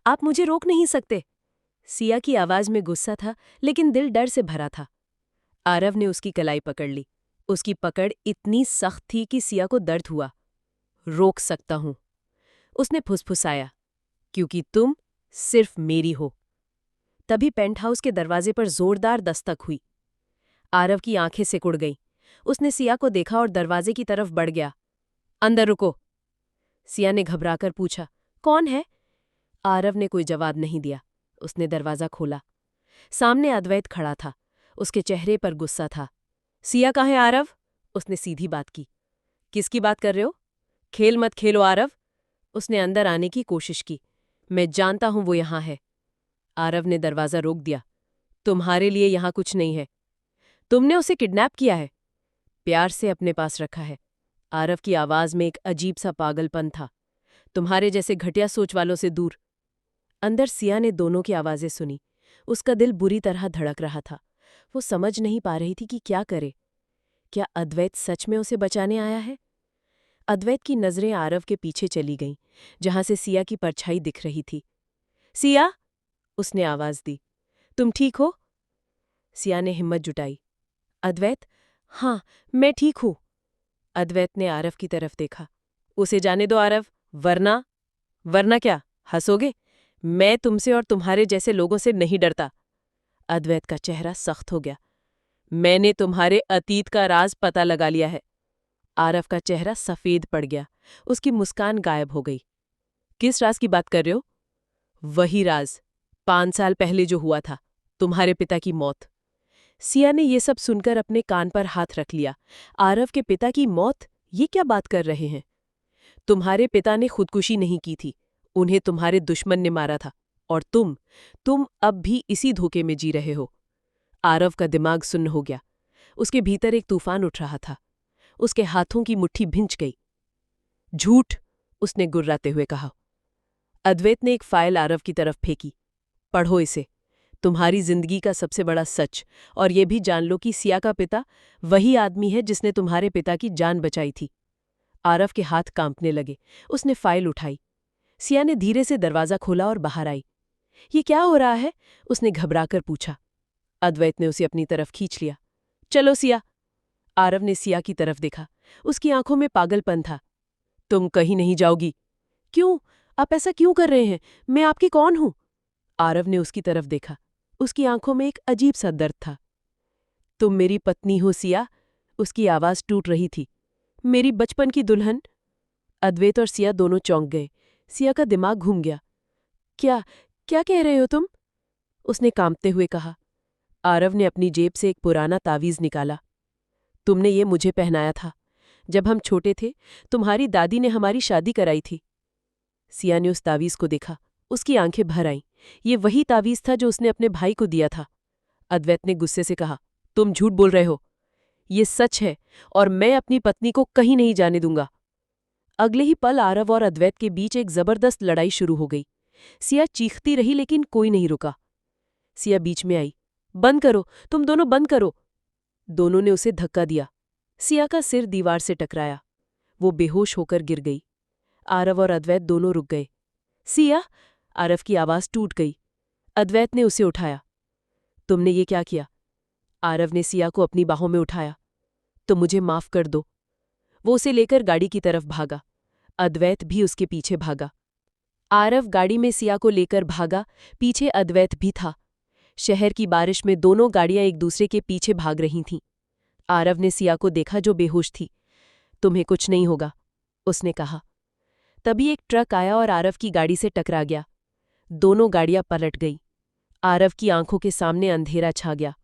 आप मुझे रोक नहीं सकते। सिया की आवाज में गुस्सा था, लेकिन दिल डर से भरा था। आरव ने उसकी कलाई पकड़ ली। उसकी पकड़ इतनी सख्त थी कि सिया को दर्द हुआ। रोक सकता हूं, उसने फुसफुसाया, क्योंकि तुम सिर्फ मेरी हो। तभी पेंटहाउस के दरवाजे पर जोरदार दस्तक हुई। आरव की आंखें सिकुड़ गईं। उसने सिया को देखा और दरवाजे की तरफ बढ़ गया। अंदर रुको, सिया ने घबराकर पूछा। कौन है? आरव ने कोई जवाब नहीं दिया। उसने दरवाजा खोला। सामने अद्वैत खड़ा था। उसके चेहरे पर गुस्सा था। सिया कहाँ है आरव? उसने सीधी बात की। किसकी बात कर रहे हो? खेल मत खेलो आरव। उसने अंदर आने की कोशिश की। मैं जानता हूं वो यहां है। आरव ने दरवाजा रोक दिया। तुम्हारे लिए यहां कुछ नहीं है। तुमने उसे किडनैप किया है, प्यार से अपने पास रखा है। आरव की आवाज में एक अजीब सा पागलपन था। तुम्हारे जैसे घटिया सोच वालों से दूर। अंदर सिया ने दोनों की आवाजें सुनी। उसका दिल बुरी तरह धड़क रहा था। वो समझ नहीं पा रही थी कि क्या करे। क्या अद्वैत सच में उसे बचाने आया है? अद्वैत की नजरें आरव के पीछे चली गईं, जहां से सिया की परछाई दिख रही थी। सिया, उसने आवाज दी। तुम ठीक हो? सिया ने हिम्मत जुटाई। अद्वैत, हाँ, मैं ठीक हूं। अद्वैत ने आरव की तरफ देखा। उसे जाने दो आरव, वरना क्या, हंसोगे? मैं तुमसे और तुम्हारे जैसे लोगों से नहीं डरता। अद्वैत का चेहरा सख्त हो गया। मैंने तुम्हारे अतीत का राज पता लगा लिया है। आरव का चेहरा सफेद पड़ गया। उसकी मुस्कान गायब हो गई। किस राज की बात कर रहे हो? वही राज, 5 साल पहले जो हुआ था, तुम्हारे पिता की मौत। सिया ने ये सब सुनकर अपने कान पर हाथ रख लिया। आरव के पिता की मौत? ये क्या बात कर रहे हैं? तुम्हारे पिता ने खुदकुशी नहीं की थी, उन्हें तुम्हारे दुश्मन ने मारा था। और तुम अब भी इसी धोखे में जी रहे हो। आरव का दिमाग सुन्न हो गया। उसके भीतर एक तूफान उठ रहा था। उसके हाथों की मुट्ठी भिंच गई। झूठ, उसने गुर्राते हुए कहा। अद्वैत ने एक फाइल आरव की तरफ फेंकी। पढ़ो इसे। तुम्हारी जिंदगी का सबसे बड़ा सच। और ये भी जान लो कि सिया का पिता वही आदमी है जिसने तुम्हारे पिता की जान बचाई थी। आरव के हाथ कांपने लगे। उसने फाइल उठाई। सिया ने धीरे से दरवाजा खोला और बाहर आई। ये क्या हो रहा है? उसने घबराकर पूछा। अद्वैत ने उसे अपनी तरफ खींच लिया। चलो सिया। आरव ने सिया की तरफ देखा। उसकी आंखों में पागलपन था। तुम कहीं नहीं जाओगी। क्यों? आप ऐसा क्यों कर रहे हैं? मैं आपकी कौन हूं? आरव ने उसकी तरफ देखा। उसकी आंखों में एक अजीब सा दर्द था। तुम मेरी पत्नी हो सिया। उसकी आवाज टूट रही थी। मेरी बचपन की दुल्हन। अद्वैत और सिया दोनों चौंक गए। सिया का दिमाग घूम गया। क्या क्या कह रहे हो तुम? उसने कांपते हुए कहा। आरव ने अपनी जेब से एक पुराना तावीज निकाला। तुमने ये मुझे पहनाया था। जब हम छोटे थे, तुम्हारी दादी ने हमारी शादी कराई थी। सिया ने उस तावीज को देखा। उसकी आंखें भर आईं। ये वही तावीज था जो उसने अपने भाई को दिया था। अद्वैत ने गुस्से से कहा, तुम झूठ बोल रहे हो। ये सच है और मैं अपनी पत्नी को कहीं नहीं जाने दूंगा। अगले ही पल आरव और अद्वैत के बीच एक जबरदस्त लड़ाई शुरू हो गई। सिया चीखती रही लेकिन कोई नहीं रुका। सिया बीच में आई। बंद करो, तुम दोनों बंद करो। दोनों ने उसे धक्का दिया। सिया का सिर दीवार से टकराया। वो बेहोश होकर गिर गई। आरव और अद्वैत दोनों रुक गए। सिया, आरव की आवाज टूट गई। अद्वैत ने उसे उठाया। तुमने ये क्या किया? आरव ने सिया को अपनी बाहों में उठाया। तो मुझे माफ कर दो। वो उसे लेकर गाड़ी की तरफ भागा। अद्वैत भी उसके पीछे भागा। आरव गाड़ी में सिया को लेकर भागा। पीछे अद्वैत भी था। शहर की बारिश में दोनों गाड़ियां एक दूसरे के पीछे भाग रही थीं। आरव ने सिया को देखा जो बेहोश थी। तुम्हें कुछ नहीं होगा, उसने कहा। तभी एक ट्रक आया और आरव की गाड़ी से टकरा गया। दोनों गाड़ियां पलट गई। आरव की आंखों के सामने अंधेरा छा गया।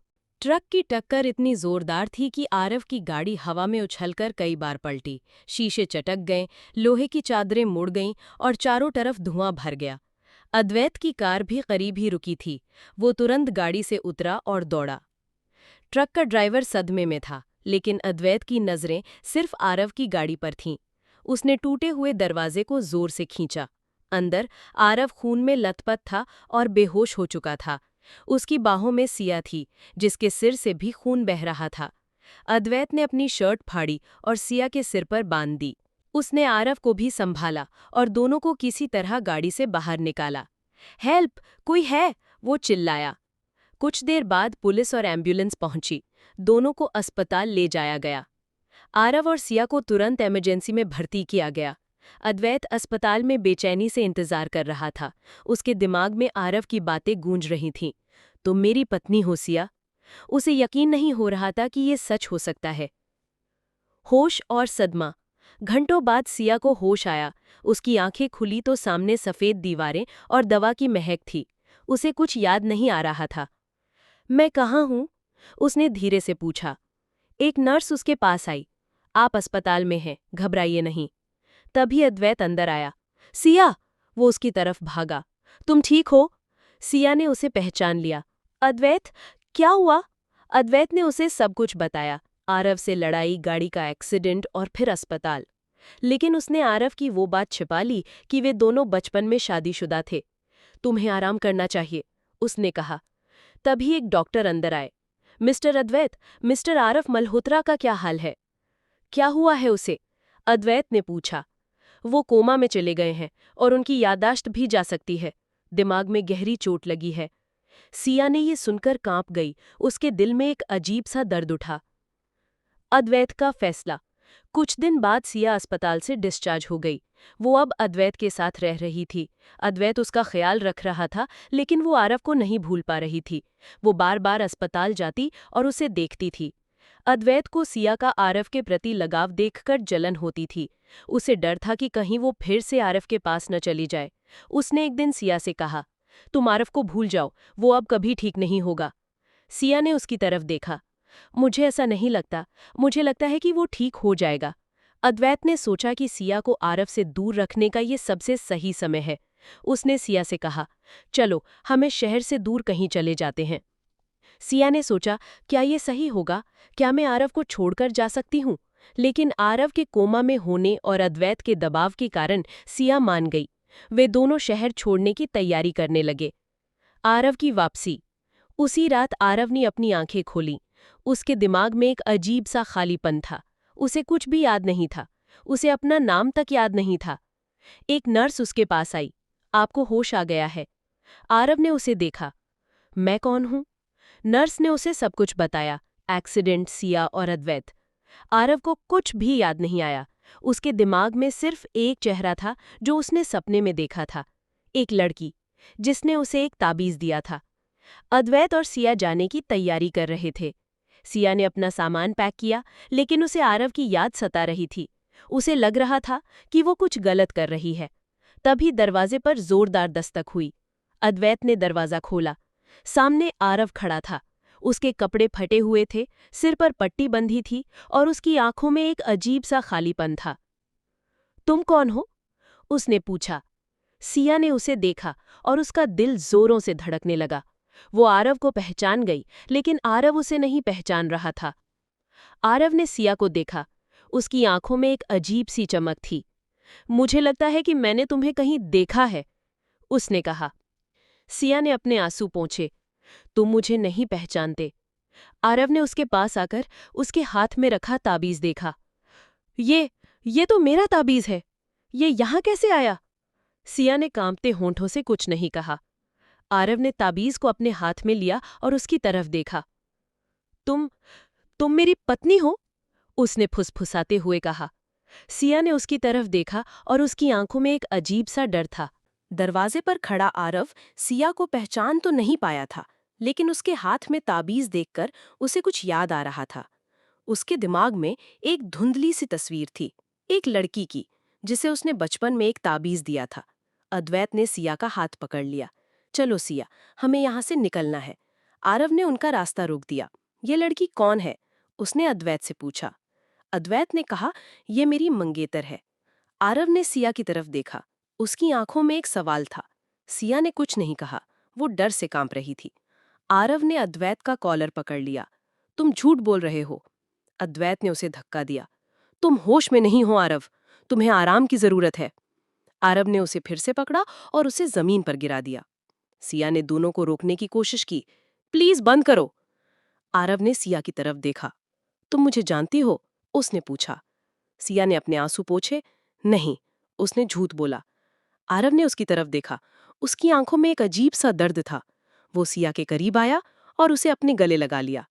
ट्रक की टक्कर इतनी जोरदार थी कि आरव की गाड़ी हवा में उछलकर कई बार पलटी। शीशे चटक गए, लोहे की चादरें मुड़ गईं और चारों तरफ धुआं भर गया। अद्वैत की कार भी करीब ही रुकी थी। वो तुरंत गाड़ी से उतरा और दौड़ा। ट्रक का ड्राइवर सदमे में था, लेकिन अद्वैत की नजरें सिर्फ आरव की गाड़ी पर थीं। उसने टूटे हुए दरवाजे को जोर से खींचा। अंदर आरव खून में लथपथ था और बेहोश हो चुका था। उसकी बाहों में सिया थी, जिसके सिर से भी खून बह रहा था। अद्वैत ने अपनी शर्ट फाड़ी और सिया के सिर पर बांध दी। उसने आरव को भी संभाला और दोनों को किसी तरह गाड़ी से बाहर निकाला। हेल्प, कोई है? वो चिल्लाया। कुछ देर बाद पुलिस और एम्बुलेंस पहुंची। दोनों को अस्पताल ले जाया गया। आरव और सिया को तुरंत इमरजेंसी में भर्ती किया गया। अद्वैत अस्पताल में बेचैनी से इंतजार कर रहा था। उसके दिमाग में आरव की बातें गूंज रही थीं। तुम मेरी पत्नी हो सिया। उसे यकीन नहीं हो रहा था कि ये सच हो सकता है। होश और सदमा। घंटों बाद सिया को होश आया। उसकी आंखें खुली तो सामने सफेद दीवारें और दवा की महक थी। उसे कुछ याद नहीं आ रहा था। मैं कहाँ हूँ? उसने धीरे से पूछा। एक नर्स उसके पास आई। आप अस्पताल में हैं, घबराइए नहीं। तभी अद्वैत अंदर आया। सिया! वो उसकी तरफ भागा। तुम ठीक हो? सिया ने उसे पहचान लिया। अद्वैत, क्या हुआ? अद्वैत ने उसे सब कुछ बताया। आरव से लड़ाई, गाड़ी का एक्सीडेंट और फिर अस्पताल। लेकिन उसने आरव की वो बात छिपा ली कि वे दोनों बचपन में शादीशुदा थे। तुम्हें आराम करना चाहिए, उसने कहा। तभी एक डॉक्टर अंदर आए। मिस्टर अद्वैत, मिस्टर आरव मल्होत्रा का क्या हाल है? क्या हुआ है उसे? अद्वैत ने पूछा। वो कोमा में चले गए हैं और उनकी याददाश्त भी जा सकती है। दिमाग में गहरी चोट लगी है। सिया ने ये सुनकर कांप गई। उसके दिल में एक अजीब सा दर्द उठा। अद्वैत का फैसला। कुछ दिन बाद सिया अस्पताल से डिस्चार्ज हो गई। वो अब अद्वैत के साथ रह रही थी। अद्वैत उसका ख्याल रख रहा था, लेकिन वो आरव को नहीं भूल पा रही थी। वो बार बार अस्पताल जाती और उसे देखती थी। अद्वैत को सिया का आरव के प्रति लगाव देखकर जलन होती थी। उसे डर था कि कहीं वो फिर से आरव के पास न चली जाए। उसने एक दिन सिया से कहा, तुम आरव को भूल जाओ, वो अब कभी ठीक नहीं होगा। सिया ने उसकी तरफ देखा। मुझे ऐसा नहीं लगता, मुझे लगता है कि वो ठीक हो जाएगा। अद्वैत ने सोचा कि सिया को आरव से दूर रखने का ये सबसे सही समय है। उसने सिया से कहा, चलो हमें शहर से दूर कहीं चले जाते हैं। सिया ने सोचा, क्या ये सही होगा? क्या मैं आरव को छोड़कर जा सकती हूँ? लेकिन आरव के कोमा में होने और अद्वैत के दबाव के कारण सिया मान गई। वे दोनों शहर छोड़ने की तैयारी करने लगे। आरव की वापसी। उसी रात आरव ने अपनी आंखें खोलीं। उसके दिमाग में एक अजीब सा खालीपन था। उसे कुछ भी याद नहीं था। उसे अपना नाम तक याद नहीं था। एक नर्स उसके पास आई। आपको होश आ गया है। आरव ने उसे देखा। मैं कौन हूं? नर्स ने उसे सब कुछ बताया, एक्सीडेंट, सिया और अद्वैत। आरव को कुछ भी याद नहीं आया। उसके दिमाग में सिर्फ एक चेहरा था जो उसने सपने में देखा था, एक लड़की जिसने उसे एक ताबीज दिया था। अद्वैत और सिया जाने की तैयारी कर रहे थे। सिया ने अपना सामान पैक किया, लेकिन उसे आरव की याद सता रही थी। उसे लग रहा था कि वो कुछ गलत कर रही है। तभी दरवाजे पर जोरदार दस्तक हुई। अद्वैत ने दरवाजा खोला। सामने आरव खड़ा था। उसके कपड़े फटे हुए थे, सिर पर पट्टी बंधी थी और उसकी आंखों में एक अजीब सा खालीपन था। तुम कौन हो? उसने पूछा। सिया ने उसे देखा और उसका दिल जोरों से धड़कने लगा। वो आरव को पहचान गई, लेकिन आरव उसे नहीं पहचान रहा था। आरव ने सिया को देखा। उसकी आंखों में एक अजीब सी चमक थी। मुझे लगता है कि मैंने तुम्हें कहीं देखा है, उसने कहा। सिया ने अपने आंसू पोंछे। तुम मुझे नहीं पहचानते। आरव ने उसके पास आकर उसके हाथ में रखा ताबीज देखा। ये तो मेरा ताबीज है। ये यहाँ कैसे आया? सिया ने कांपते होंठों से कुछ नहीं कहा। आरव ने ताबीज को अपने हाथ में लिया और उसकी तरफ देखा। तुम मेरी पत्नी हो? उसने फुसफुसाते हुए कहा। सिया ने उसकी तरफ देखा और उसकी आंखों में एक अजीब सा डर था। दरवाजे पर खड़ा आरव सिया को पहचान तो नहीं पाया था, लेकिन उसके हाथ में ताबीज देखकर उसे कुछ याद आ रहा था। उसके दिमाग में एक धुंधली सी तस्वीर थी, एक लड़की की, जिसे उसने बचपन में एक ताबीज दिया था। अद्वैत ने सिया का हाथ पकड़ लिया। चलो सिया, हमें यहाँ से निकलना है। आरव ने उनका रास्ता रोक दिया। ये लड़की कौन है? उसने अद्वैत से पूछा। अद्वैत ने कहा, ये मेरी मंगेतर है। आरव ने सिया की तरफ देखा। उसकी आंखों में एक सवाल था। सिया ने कुछ नहीं कहा, वो डर से कांप रही थी। आरव ने अद्वैत का कॉलर पकड़ लिया। तुम झूठ बोल रहे हो। अद्वैत ने उसे धक्का दिया। तुम होश में नहीं हो आरव, तुम्हें आराम की जरूरत है। आरव ने उसे फिर से पकड़ा और उसे जमीन पर गिरा दिया। सिया ने दोनों को रोकने की कोशिश की। प्लीज बंद करो। आरव ने सिया की तरफ देखा। तुम मुझे जानती हो? उसने पूछा। सिया ने अपने आंसू पोंछे। नहीं, उसने झूठ बोला। आरव ने उसकी तरफ देखा। उसकी आंखों में एक अजीब सा दर्द था। वो सिया के करीब आया और उसे अपने गले लगा लिया।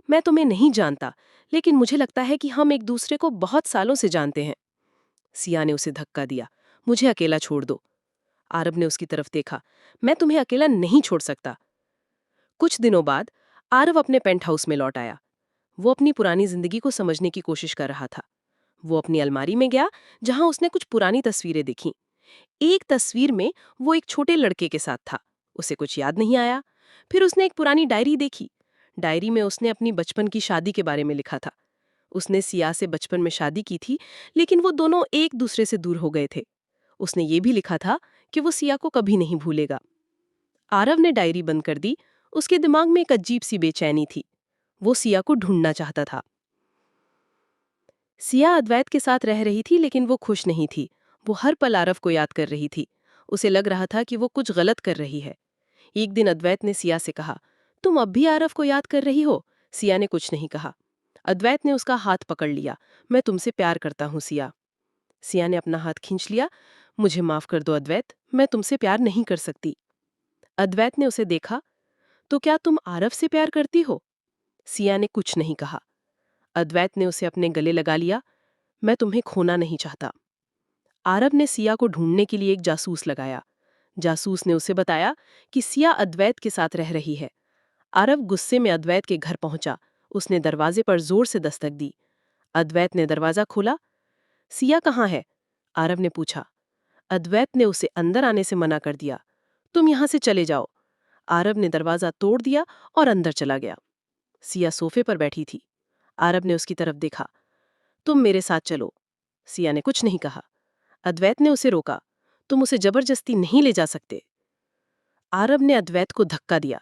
मैं तुम्हें नहीं जानता, लेकिन मुझे लगता है कि हम एक दूसरे को बहुत सालों से जानते हैं। सिया ने उसे धक्का दिया। मुझे अकेला छोड़ दो। आरव ने उसकी तरफ देखा। मैं तुम्हें अकेला नहीं छोड़ सकता। कुछ दिनों बाद आरव अपने पेंट हाउस में लौट आया। वो अपनी पुरानी जिंदगी को समझने की कोशिश कर रहा था। वो अपनी अलमारी में गया, जहां उसने कुछ पुरानी तस्वीरें देखीं। एक तस्वीर में वो एक छोटे लड़के के साथ था। उसे कुछ याद नहीं आया। फिर उसने एक पुरानी डायरी देखी। डायरी में उसने अपनी बचपन की शादी के बारे में लिखा था। उसने सिया से बचपन में शादी की थी, लेकिन वो दोनों एक दूसरे से दूर हो गए थे। उसने ये भी लिखा था कि वो सिया को कभी नहीं भूलेगा। आरव ने डायरी बंद कर दी। उसके दिमाग में एक अजीब सी बेचैनी थी। वो सिया को ढूंढना चाहता था। सिया अद्वैत के साथ रह रही थी, लेकिन वो खुश नहीं थी। वो हर पल आरव को याद कर रही थी। उसे लग रहा था कि वो कुछ गलत कर रही है। एक दिन अद्वैत ने सिया से कहा, तुम अब भी आरव को याद कर रही हो? सिया ने कुछ नहीं कहा। अद्वैत ने उसका हाथ पकड़ लिया। मैं तुमसे प्यार करता हूँ सिया। सिया ने अपना हाथ खींच लिया। मुझे माफ कर दो अद्वैत, मैं तुमसे प्यार नहीं कर सकती। अद्वैत ने उसे देखा। तो क्या तुम आरव से प्यार करती हो? सिया ने कुछ नहीं कहा। अद्वैत ने उसे अपने गले लगा लिया। मैं तुम्हें खोना नहीं चाहता। आरव ने सिया को ढूंढने के लिए एक जासूस लगाया। जासूस ने उसे बताया कि सिया अद्वैत के साथ रह रही है। आरव गुस्से में अद्वैत के घर पहुंचा। उसने दरवाजे पर जोर से दस्तक दी। अद्वैत ने दरवाजा खोला। सिया कहाँ है? आरव ने पूछा। अद्वैत ने उसे अंदर आने से मना कर दिया। तुम यहां से चले जाओ। आरव ने दरवाजा तोड़ दिया और अंदर चला गया। सिया सोफे पर बैठी थी। आरव ने उसकी तरफ देखा। तुम मेरे साथ चलो। सिया ने कुछ नहीं कहा। अद्वैत ने उसे रोका। तुम उसे जबरदस्ती नहीं ले जा सकते। आरव ने अद्वैत को धक्का दिया।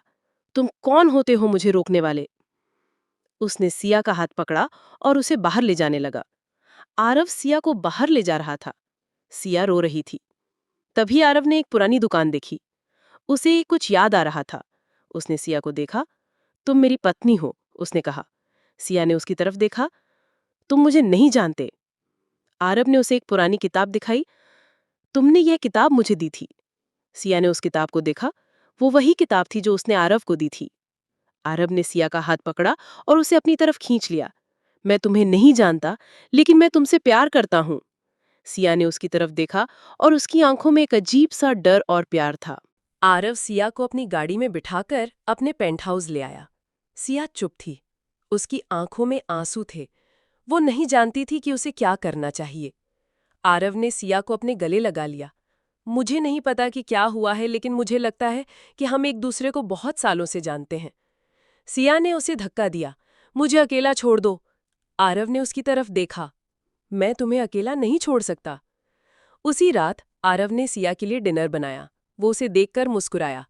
तुम कौन होते हो मुझे रोकने वाले? उसने सिया का हाथ पकड़ा और उसे बाहर ले जाने लगा। आरव सिया को बाहर ले जा रहा था। सिया रो रही थी। तभी आरव ने एक पुरानी दुकान देखी। उसे कुछ याद आ रहा था। उसने सिया को देखा। तुम मेरी पत्नी हो, उसने कहा। सिया ने उसकी तरफ देखा। तुम मुझे नहीं जानते। आरव ने उसे एक पुरानी किताब दिखाई। तुमने यह किताब मुझे दी थी। सिया ने उस किताब को देखा। वो वही किताब थी जो उसने आरव को दी थी। आरव ने सिया का हाथ पकड़ा और उसे अपनी तरफ खींच लिया। मैं तुम्हें नहीं जानता, लेकिन मैं तुमसे प्यार करता हूं। सिया ने उसकी तरफ देखा और उसकी आंखों में एक अजीब सा डर और प्यार था। आरव सिया को अपनी गाड़ी में बिठाकर अपने पेंटहाउस ले आया। सिया चुप थी। उसकी आंखों में आंसू थे। वो नहीं जानती थी कि उसे क्या करना चाहिए। आरव ने सिया को अपने गले लगा लिया। मुझे नहीं पता कि क्या हुआ है, लेकिन मुझे लगता है कि हम एक दूसरे को बहुत सालों से जानते हैं। सिया ने उसे धक्का दिया। मुझे अकेला छोड़ दो। आरव ने उसकी तरफ देखा। मैं तुम्हें अकेला नहीं छोड़ सकता। उसी रात आरव ने सिया के लिए डिनर बनाया। वो उसे देखकर मुस्कुराया।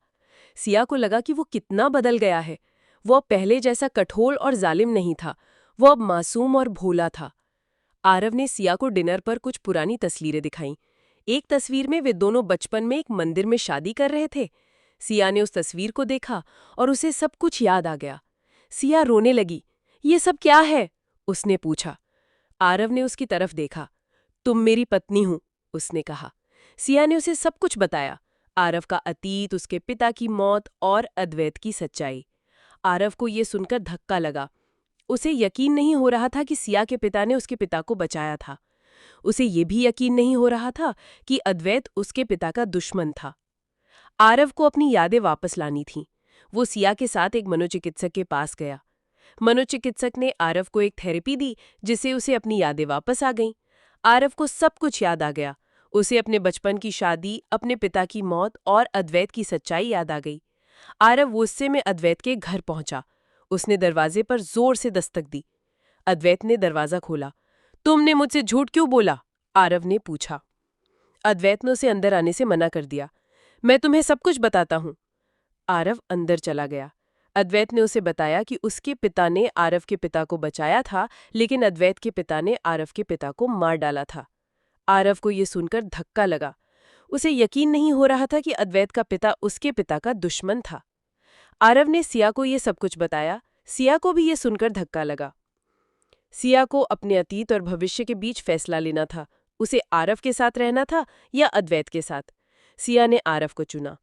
सिया को लगा कि वो कितना बदल गया है। वो अब पहले जैसा कठोर और जालिम नहीं था। वो अब मासूम और भोला था। आरव ने सिया को डिनर पर कुछ पुरानी तस्वीरें दिखाईं। एक तस्वीर में वे दोनों बचपन में एक मंदिर में शादी कर रहे थे। सिया ने उस तस्वीर को देखा और उसे सब कुछ याद आ गया। सिया रोने लगी। ये सब क्या है? उसने पूछा। आरव ने उसकी तरफ देखा। तुम मेरी पत्नी हो, उसने कहा। सिया ने उसे सब कुछ बताया। आरव का अतीत, उसके पिता की मौत और अद्वैत की सच्चाई। आरव को ये सुनकर धक्का लगा। उसे यकीन नहीं हो रहा था कि सिया के पिता ने उसके पिता को बचाया था। उसे ये भी यकीन नहीं हो रहा था कि अद्वैत उसके पिता का दुश्मन था। आरव को अपनी यादें वापस लानी थीं। वो सिया के साथ एक मनोचिकित्सक के पास गया। मनोचिकित्सक ने आरव को एक थेरेपी दी, जिससे उसे अपनी यादें वापस आ गईं। आरव को सब कुछ याद आ गया। उसे अपने बचपन की शादी, अपने पिता की मौत और अद्वैत की सच्चाई याद आ गई। आरव गुस्से में अद्वैत के घर पहुंचा। उसने दरवाजे पर जोर से दस्तक दी। अद्वैत ने दरवाजा खोला। तुमने मुझसे झूठ क्यों बोला? आरव ने पूछा। अद्वैत ने उसे अंदर आने से मना कर दिया। मैं तुम्हें सब कुछ बताता हूं। आरव अंदर चला गया। अद्वैत ने उसे बताया कि उसके पिता ने आरव के पिता को बचाया था, लेकिन अद्वैत के पिता ने आरव के पिता को मार डाला था। आरव को यह सुनकर धक्का लगा। उसे यकीन नहीं हो रहा था कि अद्वैत का पिता उसके पिता का दुश्मन था। आरव ने सिया को यह सब कुछ बताया। सिया को भी यह सुनकर धक्का लगा। सिया को अपने अतीत और भविष्य के बीच फैसला लेना था। उसे आरव के साथ रहना था या अद्वैत के साथ। सिया ने आरव को चुना।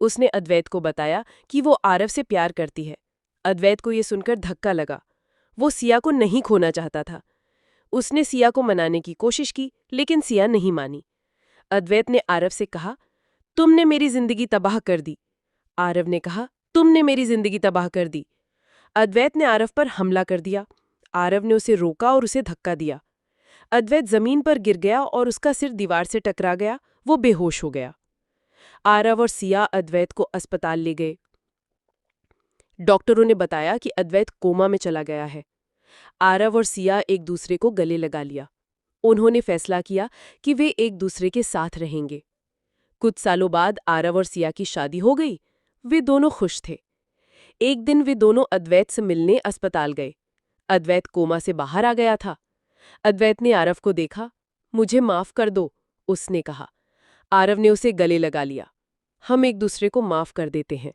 उसने अद्वैत को बताया कि वो आरव से प्यार करती है। अद्वैत को यह सुनकर धक्का लगा। वो सिया को नहीं खोना चाहता था। उसने सिया को मनाने की कोशिश की, लेकिन सिया नहीं मानी। अद्वैत ने आरव से कहा, तुमने मेरी जिंदगी तबाह कर दी। आरव ने कहा, तुमने मेरी जिंदगी तबाह कर दी। अद्वैत ने आरव पर हमला कर दिया। आरव ने उसे रोका और उसे धक्का दिया। अद्वैत जमीन पर गिर गया और उसका सिर दीवार से टकरा गया। वो बेहोश हो गया। आरव और सिया अद्वैत को अस्पताल ले गए। डॉक्टरों ने बताया कि अद्वैत कोमा में चला गया है। आरव और सिया एक दूसरे को गले लगा लिया। उन्होंने फैसला किया कि वे एक दूसरे के साथ रहेंगे। कुछ सालों बाद आरव और सिया की शादी हो गई। वे दोनों खुश थे। एक दिन वे दोनों अद्वैत से मिलने अस्पताल गए। अद्वैत कोमा से बाहर आ गया था। अद्वैत ने आरव को देखा। मुझे माफ कर दो, उसने कहा। आरव ने उसे गले लगा लिया। हम एक दूसरे को माफ कर देते हैं।